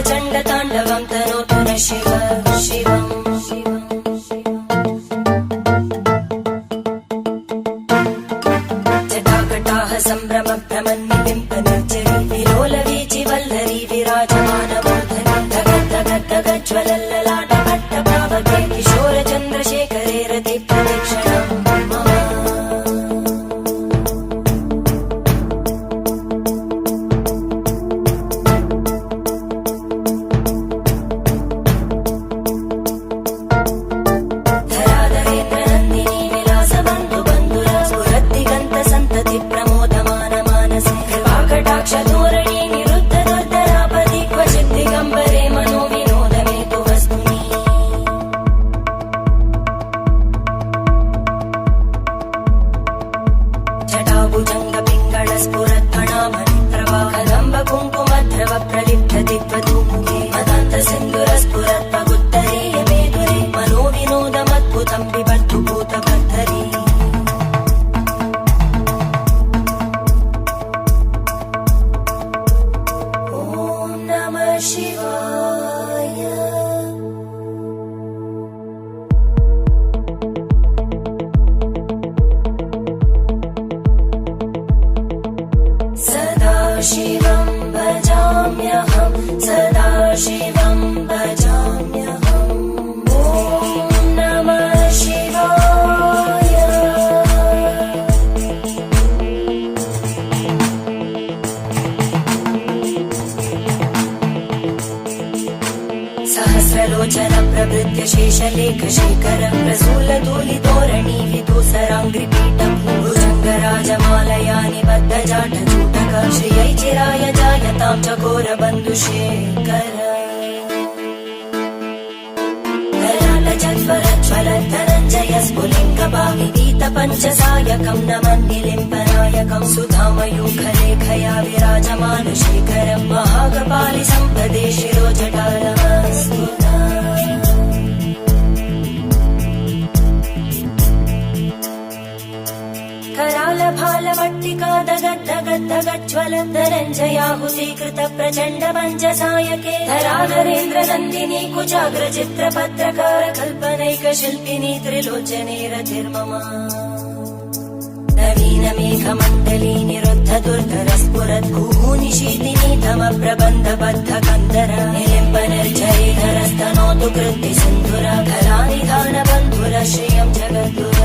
प्रचण्ड ताण्डवं तनोतु न शिव शिवम् जटाकटाह सम्भ्रम भ्रमन्निबिम्बनिर्जरी विलोलवीचि वल्लरी विराजमानमूर्धनि धगद्धगद्धगज्ज्वलल्ललाटपट्टपावके किशोरचन्द्रशेखरे रति प्रदक्षिणम् शिवं भजाम्यहं सदा शिवं भजाम्यहम् ॐ नमः शिवाय सहस्रलोचन प्रभृत्य शेषलेख शेखर प्रसूलतूलितोरणि विदूसराङ्घ्रिपीठं भुजङ्गराजमालया निबद्धजाटजूटक श्रियै चिराय जायतां चकोरबन्धुशेखर धरालजज्वलज्वलद्धनञ्जय स्फुलिङ्गभाविदीत पञ्चसायकं नमन्निलिम्बनायकं सुधामयूखलेखया विराजमान शेखरं महागपालि सम्पदे शिरोजटालमस्तु करालभालवट्टिका दगद्धगद्धगज्ज्वलद्धनञ्जयाहुतीकृत प्रचण्ड पञ्चसायके धराधरेन्द्रनन्दिनी कुचाग्रचित्रपत्रकार कल्पनैकशिल्पिनी त्रिलोचने रतिर्मम नवीनमेघमण्डली निरुद्ध दुर्धरस्फुरद्भूनिशीतिनी तमप्रबन्धबद्धकन्दर निलिम्बनिर्झरीधरस्तनोतु कृत्ति सिन्धुर कलानिधानबन्धुर श्रियं जगद्गुरु